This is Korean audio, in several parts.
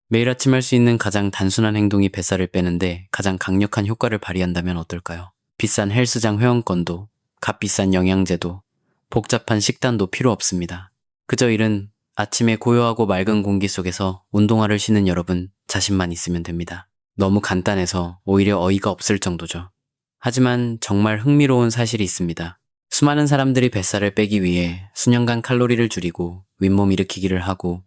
매일 아침 할 수 있는 가장 단순한 행동이 뱃살을 빼는데 가장 강력한 효과를 발휘한다면 어떨까요? 비싼 헬스장 회원권도, 값비싼 영양제도, 복잡한 식단도 필요 없습니다. 그저 일은 아침에 고요하고 맑은 공기 속에서 운동화를 신은 여러분 자신만 있으면 됩니다. 너무 간단해서 오히려 어이가 없을 정도죠. 하지만 정말 흥미로운 사실이 있습니다. 수많은 사람들이 뱃살을 빼기 위해 수년간 칼로리를 줄이고 윗몸 일으키기를 하고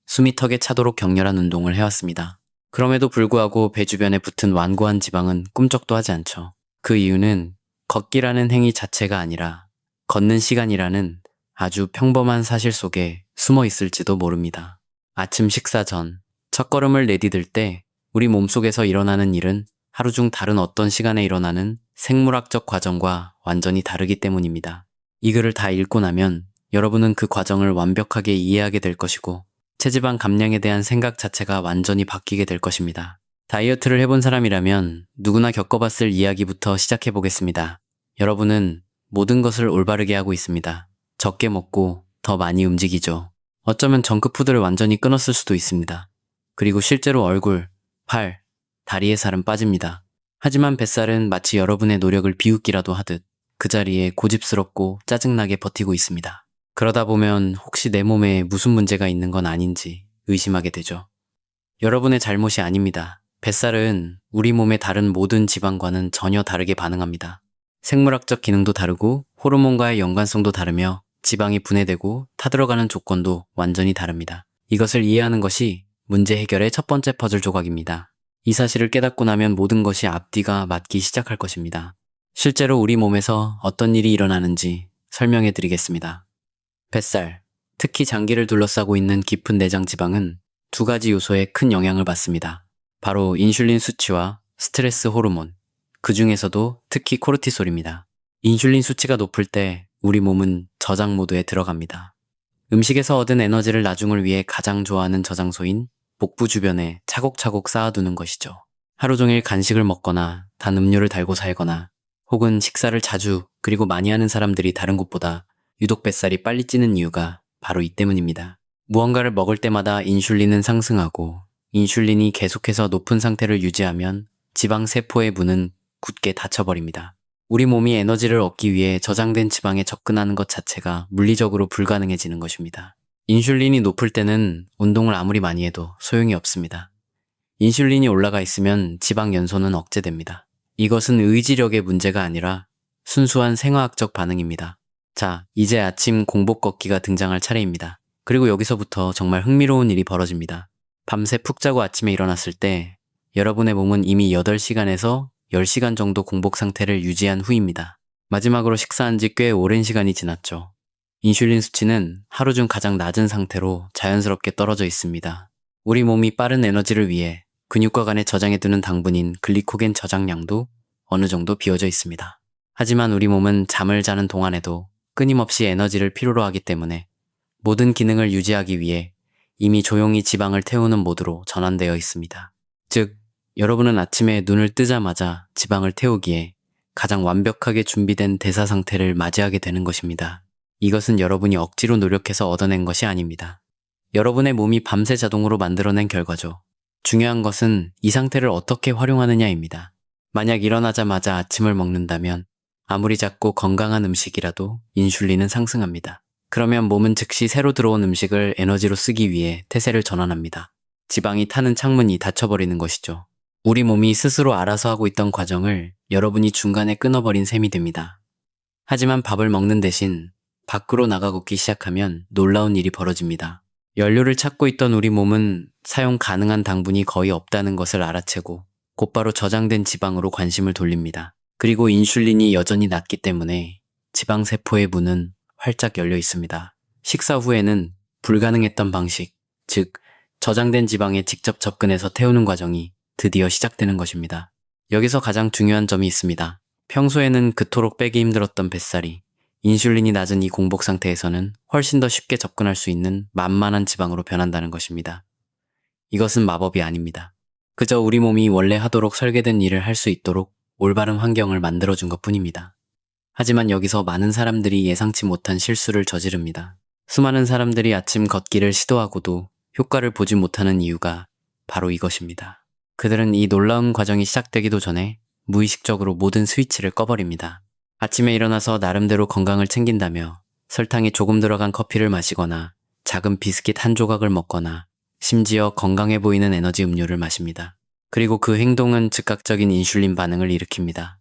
숨이 턱에 차도록 격렬한 운동을 해왔습니다. 그럼에도 불구하고 배 주변에 붙은 완고한 지방은 꿈쩍도 하지 않죠. 그 이유는 걷기라는 행위 자체가 아니라 걷는 시간이라는 아주 평범한 사실 속에 숨어 있을지도 모릅니다. 아침 식사 전, 첫걸음을 내디딜 때 우리 몸속에서 일어나는 일은 하루 중 다른 어떤 시간에 일어나는 생물학적 과정과 완전히 다르기 때문입니다. 이 글을 다 읽고 나면 여러분은 그 과정을 완벽하게 이해하게 될 것이고 체지방 감량에 대한 생각 자체가 완전히 바뀌게 될 것입니다. 다이어트를 해본 사람이라면 누구나 겪어봤을 이야기부터 시작해 보겠습니다. 여러분은 모든 것을 올바르게 하고 있습니다. 적게 먹고 더 많이 움직이죠. 어쩌면 정크푸드를 완전히 끊었을 수도 있습니다. 그리고 실제로 얼굴, 팔, 다리의 살은 빠집니다. 하지만 뱃살은 마치 여러분의 노력을 비웃기라도 하듯 그 자리에 고집스럽고 짜증나게 버티고 있습니다. 그러다 보면 혹시 내 몸에 무슨 문제가 있는 건 아닌지 의심하게 되죠. 여러분의 잘못이 아닙니다. 뱃살은 우리 몸의 다른 모든 지방과는 전혀 다르게 반응합니다. 생물학적 기능도 다르고 호르몬과의 연관성도 다르며 지방이 분해되고 타들어가는 조건도 완전히 다릅니다. 이것을 이해하는 것이 문제 해결의 첫 번째 퍼즐 조각입니다. 이 사실을 깨닫고 나면 모든 것이 앞뒤가 맞기 시작할 것입니다. 실제로 우리 몸에서 어떤 일이 일어나는지 설명해 드리겠습니다. 뱃살, 특히 장기를 둘러싸고 있는 깊은 내장 지방은 두 가지 요소에 큰 영향을 받습니다. 바로 인슐린 수치와 스트레스 호르몬, 그 중에서도 특히 코르티솔입니다. 인슐린 수치가 높을 때 우리 몸은 저장 모드에 들어갑니다. 음식에서 얻은 에너지를 나중을 위해 가장 좋아하는 저장소인 복부 주변에 차곡차곡 쌓아두는 것이죠. 하루 종일 간식을 먹거나 단 음료를 달고 살거나 혹은 식사를 자주 그리고 많이 하는 사람들이 다른 곳보다 유독 뱃살이 빨리 찌는 이유가 바로 이 때문입니다. 무언가를 먹을 때마다 인슐린은 상승하고 인슐린이 계속해서 높은 상태를 유지하면 지방 세포의 문은 굳게 닫혀버립니다. 우리 몸이 에너지를 얻기 위해 저장된 지방에 접근하는 것 자체가 물리적으로 불가능해지는 것입니다. 인슐린이 높을 때는 운동을 아무리 많이 해도 소용이 없습니다. 인슐린이 올라가 있으면 지방 연소는 억제됩니다. 이것은 의지력의 문제가 아니라 순수한 생화학적 반응입니다. 자, 이제 아침 공복 걷기가 등장할 차례입니다. 그리고 여기서부터 정말 흥미로운 일이 벌어집니다. 밤새 푹 자고 아침에 일어났을 때 여러분의 몸은 이미 8시간에서 10시간 정도 공복 상태를 유지한 후입니다. 마지막으로 식사한 지 꽤 오랜 시간이 지났죠. 인슐린 수치는 하루 중 가장 낮은 상태로 자연스럽게 떨어져 있습니다. 우리 몸이 빠른 에너지를 위해 근육과 간에 저장해두는 당분인 글리코겐 저장량도 어느 정도 비어져 있습니다. 하지만 우리 몸은 잠을 자는 동안에도 끊임없이 에너지를 필요로 하기 때문에 모든 기능을 유지하기 위해 이미 조용히 지방을 태우는 모드로 전환되어 있습니다. 즉, 여러분은 아침에 눈을 뜨자마자 지방을 태우기에 가장 완벽하게 준비된 대사 상태를 맞이하게 되는 것입니다. 이것은 여러분이 억지로 노력해서 얻어낸 것이 아닙니다. 여러분의 몸이 밤새 자동으로 만들어낸 결과죠. 중요한 것은 이 상태를 어떻게 활용하느냐입니다. 만약 일어나자마자 아침을 먹는다면 아무리 작고 건강한 음식이라도 인슐린은 상승합니다. 그러면 몸은 즉시 새로 들어온 음식을 에너지로 쓰기 위해 태세를 전환합니다. 지방이 타는 창문이 닫혀버리는 것이죠. 우리 몸이 스스로 알아서 하고 있던 과정을 여러분이 중간에 끊어버린 셈이 됩니다. 하지만 밥을 먹는 대신 밖으로 나가 걷기 시작하면 놀라운 일이 벌어집니다. 연료를 찾고 있던 우리 몸은 사용 가능한 당분이 거의 없다는 것을 알아채고 곧바로 저장된 지방으로 관심을 돌립니다. 그리고 인슐린이 여전히 낮기 때문에 지방세포의 문은 활짝 열려 있습니다. 식사 후에는 불가능했던 방식, 즉 저장된 지방에 직접 접근해서 태우는 과정이 드디어 시작되는 것입니다. 여기서 가장 중요한 점이 있습니다. 평소에는 그토록 빼기 힘들었던 뱃살이 인슐린이 낮은 이 공복 상태에서는 훨씬 더 쉽게 접근할 수 있는 만만한 지방으로 변한다는 것입니다. 이것은 마법이 아닙니다. 그저 우리 몸이 원래 하도록 설계된 일을 할 수 있도록 올바른 환경을 만들어준 것뿐입니다. 하지만 여기서 많은 사람들이 예상치 못한 실수를 저지릅니다. 수많은 사람들이 아침 걷기를 시도하고도 효과를 보지 못하는 이유가 바로 이것입니다. 그들은 이 놀라운 과정이 시작되기도 전에 무의식적으로 모든 스위치를 꺼버립니다. 아침에 일어나서 나름대로 건강을 챙긴다며 설탕이 조금 들어간 커피를 마시거나 작은 비스킷 한 조각을 먹거나 심지어 건강해 보이는 에너지 음료를 마십니다. 그리고 그 행동은 즉각적인 인슐린 반응을 일으킵니다.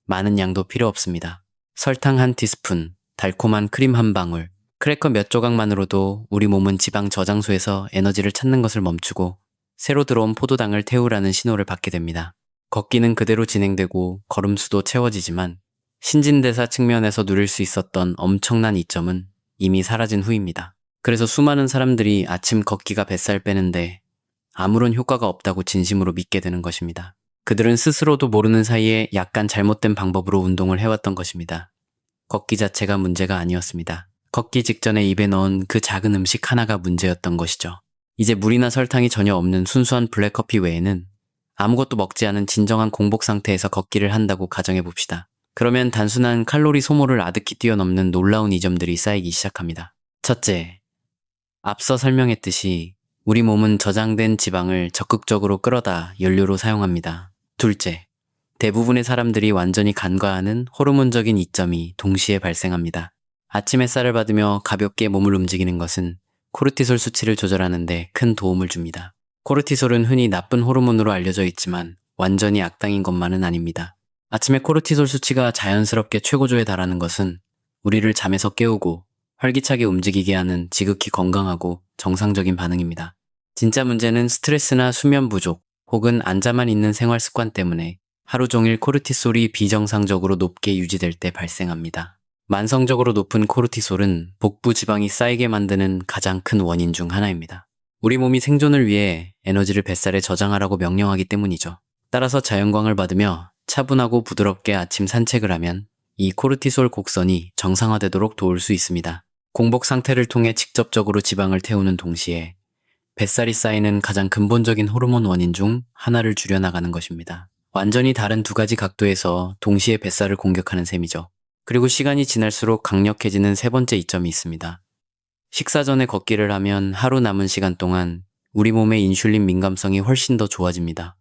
많은 양도 필요 없습니다. 설탕 한 티스푼, 달콤한 크림 한 방울, 크래커 몇 조각만으로도 우리 몸은 지방 저장소에서 에너지를 찾는 것을 멈추고 새로 들어온 포도당을 태우라는 신호를 받게 됩니다. 걷기는 그대로 진행되고 걸음수도 채워지지만 신진대사 측면에서 누릴 수 있었던 엄청난 이점은 이미 사라진 후입니다. 그래서 수많은 사람들이 아침 걷기가 뱃살 빼는데 아무런 효과가 없다고 진심으로 믿게 되는 것입니다. 그들은 스스로도 모르는 사이에 약간 잘못된 방법으로 운동을 해왔던 것입니다. 걷기 자체가 문제가 아니었습니다. 걷기 직전에 입에 넣은 그 작은 음식 하나가 문제였던 것이죠. 이제 물이나 설탕이 전혀 없는 순수한 블랙커피 외에는 아무것도 먹지 않은 진정한 공복 상태에서 걷기를 한다고 가정해 봅시다. 그러면 단순한 칼로리 소모를 아득히 뛰어넘는 놀라운 이점들이 쌓이기 시작합니다. 첫째, 앞서 설명했듯이 우리 몸은 저장된 지방을 적극적으로 끌어다 연료로 사용합니다. 둘째, 대부분의 사람들이 완전히 간과하는 호르몬적인 이점이 동시에 발생합니다. 아침 햇살을 받으며 가볍게 몸을 움직이는 것은 코르티솔 수치를 조절하는 데 큰 도움을 줍니다. 코르티솔은 흔히 나쁜 호르몬으로 알려져 있지만 완전히 악당인 것만은 아닙니다. 아침에 코르티솔 수치가 자연스럽게 최고조에 달하는 것은 우리를 잠에서 깨우고 활기차게 움직이게 하는 지극히 건강하고 정상적인 반응입니다. 진짜 문제는 스트레스나 수면 부족 혹은 앉아만 있는 생활 습관 때문에 하루 종일 코르티솔이 비정상적으로 높게 유지될 때 발생합니다. 만성적으로 높은 코르티솔은 복부 지방이 쌓이게 만드는 가장 큰 원인 중 하나입니다. 우리 몸이 생존을 위해 에너지를 뱃살에 저장하라고 명령하기 때문이죠. 따라서 자연광을 받으며 차분하고 부드럽게 아침 산책을 하면 이 코르티솔 곡선이 정상화되도록 도울 수 있습니다. 공복 상태를 통해 직접적으로 지방을 태우는 동시에 뱃살이 쌓이는 가장 근본적인 호르몬 원인 중 하나를 줄여나가는 것입니다. 완전히 다른 두 가지 각도에서 동시에 뱃살을 공격하는 셈이죠. 그리고 시간이 지날수록 강력해지는 세 번째 이점이 있습니다. 식사 전에 걷기를 하면 하루 남은 시간 동안 우리 몸의 인슐린 민감성이 훨씬 더 좋아집니다.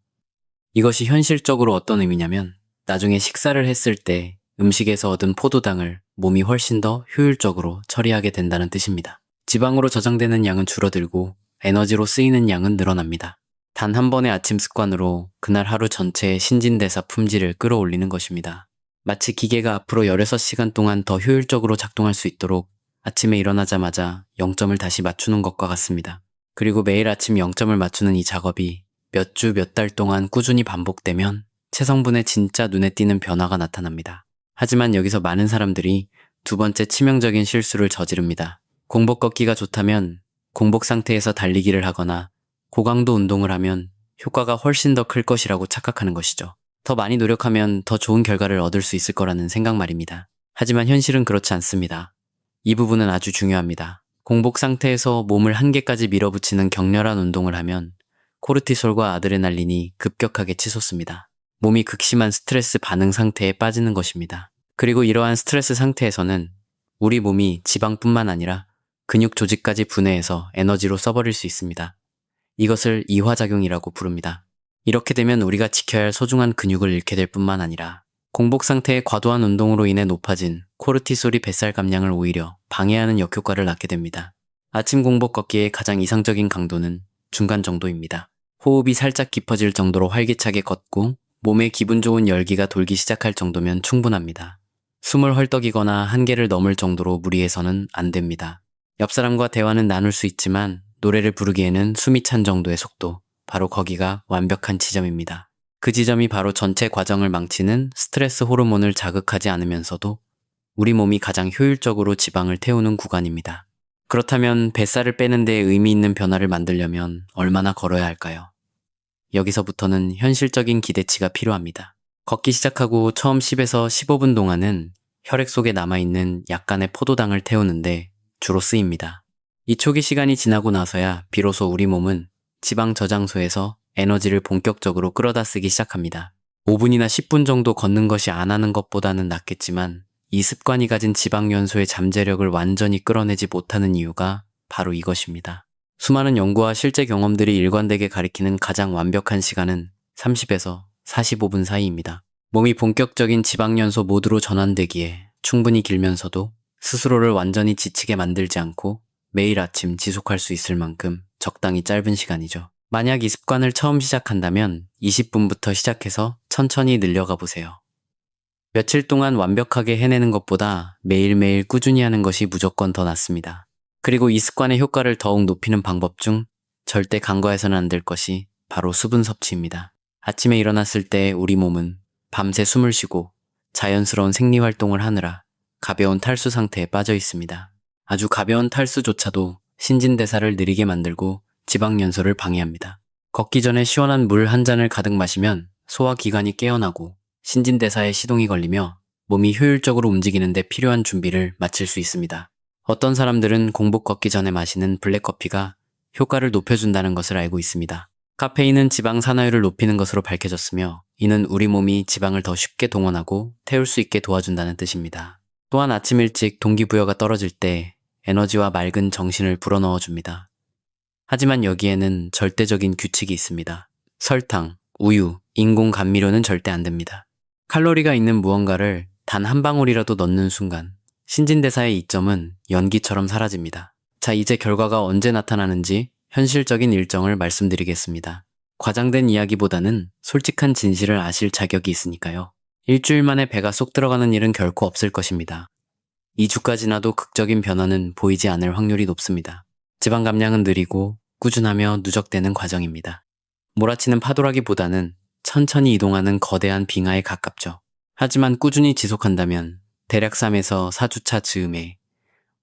이것이 현실적으로 어떤 의미냐면 나중에 식사를 했을 때 음식에서 얻은 포도당을 몸이 훨씬 더 효율적으로 처리하게 된다는 뜻입니다. 지방으로 저장되는 양은 줄어들고 에너지로 쓰이는 양은 늘어납니다. 단 한 번의 아침 습관으로 그날 하루 전체의 신진대사 품질을 끌어올리는 것입니다. 마치 기계가 앞으로 16시간 동안 더 효율적으로 작동할 수 있도록 아침에 일어나자마자 0점을 다시 맞추는 것과 같습니다. 그리고 매일 아침 0점을 맞추는 이 작업이 몇 주, 몇 달 동안 꾸준히 반복되면 체성분에 진짜 눈에 띄는 변화가 나타납니다. 하지만 여기서 많은 사람들이 두 번째 치명적인 실수를 저지릅니다. 공복 걷기가 좋다면 공복 상태에서 달리기를 하거나 고강도 운동을 하면 효과가 훨씬 더 클 것이라고 착각하는 것이죠. 더 많이 노력하면 더 좋은 결과를 얻을 수 있을 거라는 생각 말입니다. 하지만 현실은 그렇지 않습니다. 이 부분은 아주 중요합니다. 공복 상태에서 몸을 한계까지 밀어붙이는 격렬한 운동을 하면 코르티솔과 아드레날린이 급격하게 치솟습니다. 몸이 극심한 스트레스 반응 상태에 빠지는 것입니다. 그리고 이러한 스트레스 상태에서는 우리 몸이 지방뿐만 아니라 근육 조직까지 분해해서 에너지로 써버릴 수 있습니다. 이것을 이화작용이라고 부릅니다. 이렇게 되면 우리가 지켜야 할 소중한 근육을 잃게 될 뿐만 아니라 공복 상태의 과도한 운동으로 인해 높아진 코르티솔이 뱃살 감량을 오히려 방해하는 역효과를 낳게 됩니다. 아침 공복 걷기의 가장 이상적인 강도는 중간 정도입니다. 호흡이 살짝 깊어질 정도로 활기차게 걷고 몸에 기분 좋은 열기가 돌기 시작할 정도면 충분합니다. 숨을 헐떡이거나 한계를 넘을 정도로 무리해서는 안 됩니다. 옆 사람과 대화는 나눌 수 있지만 노래를 부르기에는 숨이 찬 정도의 속도, 바로 거기가 완벽한 지점입니다. 그 지점이 바로 전체 과정을 망치는 스트레스 호르몬을 자극하지 않으면서도 우리 몸이 가장 효율적으로 지방을 태우는 구간입니다. 그렇다면 뱃살을 빼는 데 의미 있는 변화를 만들려면 얼마나 걸어야 할까요? 여기서부터는 현실적인 기대치가 필요합니다. 걷기 시작하고 처음 10에서 15분 동안은 혈액 속에 남아있는 약간의 포도당을 태우는데 주로 쓰입니다. 이 초기 시간이 지나고 나서야 비로소 우리 몸은 지방 저장소에서 에너지를 본격적으로 끌어다 쓰기 시작합니다. 5분이나 10분 정도 걷는 것이 안 하는 것보다는 낫겠지만 이 습관이 가진 지방 연소의 잠재력을 완전히 끌어내지 못하는 이유가 바로 이것입니다. 수많은 연구와 실제 경험들이 일관되게 가리키는 가장 완벽한 시간은 30에서 45분 사이입니다. 몸이 본격적인 지방연소 모드로 전환되기에 충분히 길면서도 스스로를 완전히 지치게 만들지 않고 매일 아침 지속할 수 있을 만큼 적당히 짧은 시간이죠. 만약 이 습관을 처음 시작한다면 20분부터 시작해서 천천히 늘려가 보세요. 며칠 동안 완벽하게 해내는 것보다 매일매일 꾸준히 하는 것이 무조건 더 낫습니다. 그리고 이 습관의 효과를 더욱 높이는 방법 중 절대 간과해서는 안 될 것이 바로 수분 섭취입니다. 아침에 일어났을 때 우리 몸은 밤새 숨을 쉬고 자연스러운 생리활동을 하느라 가벼운 탈수 상태에 빠져 있습니다. 아주 가벼운 탈수조차도 신진대사를 느리게 만들고 지방연소를 방해합니다. 걷기 전에 시원한 물 한 잔을 가득 마시면 소화기관이 깨어나고 신진대사에 시동이 걸리며 몸이 효율적으로 움직이는데 필요한 준비를 마칠 수 있습니다. 어떤 사람들은 공복 걷기 전에 마시는 블랙커피가 효과를 높여준다는 것을 알고 있습니다. 카페인은 지방 산화율을 높이는 것으로 밝혀졌으며 이는 우리 몸이 지방을 더 쉽게 동원하고 태울 수 있게 도와준다는 뜻입니다. 또한 아침 일찍 동기부여가 떨어질 때 에너지와 맑은 정신을 불어넣어줍니다. 하지만 여기에는 절대적인 규칙이 있습니다. 설탕, 우유, 인공 감미료는 절대 안 됩니다. 칼로리가 있는 무언가를 단 한 방울이라도 넣는 순간 신진대사의 이점은 연기처럼 사라집니다. 자, 이제 결과가 언제 나타나는지 현실적인 일정을 말씀드리겠습니다. 과장된 이야기보다는 솔직한 진실을 아실 자격이 있으니까요. 일주일 만에 배가 쏙 들어가는 일은 결코 없을 것입니다. 2주가 지나도 극적인 변화는 보이지 않을 확률이 높습니다. 지방 감량은 느리고 꾸준하며 누적되는 과정입니다. 몰아치는 파도라기보다는 천천히 이동하는 거대한 빙하에 가깝죠. 하지만 꾸준히 지속한다면 대략 3에서 4주차 즈음에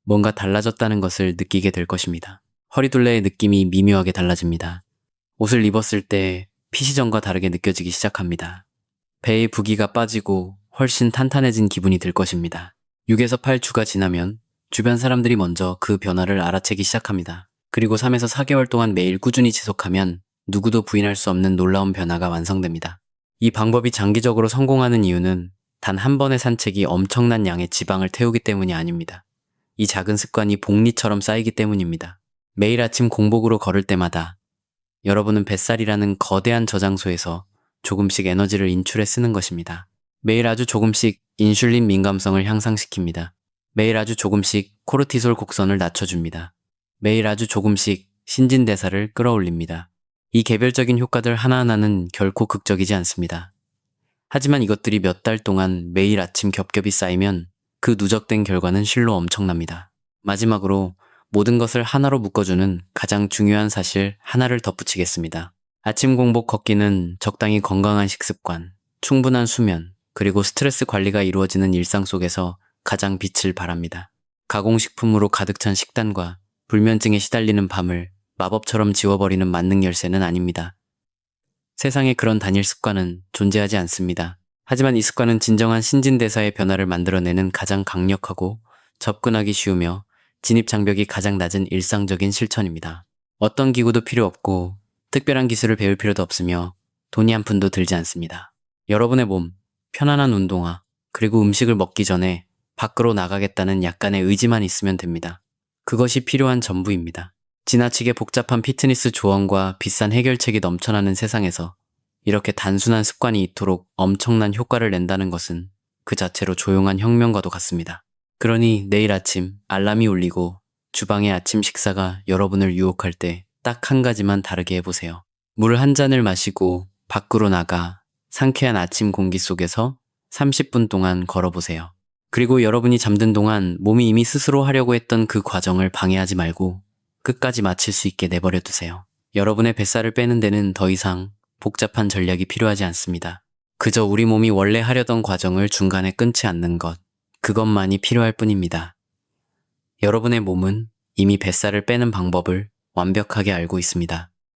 뭔가 달라졌다는 것을 느끼게 될 것입니다. 허리둘레의 느낌이 미묘하게 달라집니다. 옷을 입었을 때 핏이 전과 다르게 느껴지기 시작합니다. 배의 부기가 빠지고 훨씬 탄탄해진 기분이 들 것입니다. 6에서 8주가 지나면 주변 사람들이 먼저 그 변화를 알아채기 시작합니다. 그리고 3에서 4개월 동안 매일 꾸준히 지속하면 누구도 부인할 수 없는 놀라운 변화가 완성됩니다. 이 방법이 장기적으로 성공하는 이유는 단 한 번의 산책이 엄청난 양의 지방을 태우기 때문이 아닙니다. 이 작은 습관이 복리처럼 쌓이기 때문입니다. 매일 아침 공복으로 걸을 때마다 여러분은 뱃살이라는 거대한 저장소에서 조금씩 에너지를 인출해 쓰는 것입니다. 매일 아주 조금씩 인슐린 민감성을 향상시킵니다. 매일 아주 조금씩 코르티솔 곡선을 낮춰줍니다. 매일 아주 조금씩 신진대사를 끌어올립니다. 이 개별적인 효과들 하나하나는 결코 극적이지 않습니다. 하지만 이것들이 몇 달 동안 매일 아침 겹겹이 쌓이면 그 누적된 결과는 실로 엄청납니다. 마지막으로 모든 것을 하나로 묶어주는 가장 중요한 사실 하나를 덧붙이겠습니다. 아침 공복 걷기는 적당히 건강한 식습관, 충분한 수면, 그리고 스트레스 관리가 이루어지는 일상 속에서 가장 빛을 발합니다. 가공식품으로 가득 찬 식단과 불면증에 시달리는 밤을 마법처럼 지워버리는 만능 열쇠는 아닙니다. 세상에 그런 단일 습관은 존재하지 않습니다. 하지만 이 습관은 진정한 신진대사의 변화를 만들어내는 가장 강력하고 접근하기 쉬우며 진입장벽이 가장 낮은 일상적인 실천입니다. 어떤 기구도 필요 없고 특별한 기술을 배울 필요도 없으며 돈이 한 푼도 들지 않습니다. 여러분의 몸, 편안한 운동화, 그리고 음식을 먹기 전에 밖으로 나가겠다는 약간의 의지만 있으면 됩니다. 그것이 필요한 전부입니다. 지나치게 복잡한 피트니스 조언과 비싼 해결책이 넘쳐나는 세상에서 이렇게 단순한 습관이 이토록 엄청난 효과를 낸다는 것은 그 자체로 조용한 혁명과도 같습니다. 그러니 내일 아침 알람이 울리고 주방의 아침 식사가 여러분을 유혹할 때 딱 한 가지만 다르게 해보세요. 물 한 잔을 마시고 밖으로 나가 상쾌한 아침 공기 속에서 30분 동안 걸어보세요. 그리고 여러분이 잠든 동안 몸이 이미 스스로 하려고 했던 그 과정을 방해하지 말고 끝까지 마칠 수 있게 내버려 두세요. 여러분의 뱃살을 빼는 데는 더 이상 복잡한 전략이 필요하지 않습니다. 그저 우리 몸이 원래 하려던 과정을 중간에 끊지 않는 것, 그것만이 필요할 뿐입니다. 여러분의 몸은 이미 뱃살을 빼는 방법을 완벽하게 알고 있습니다.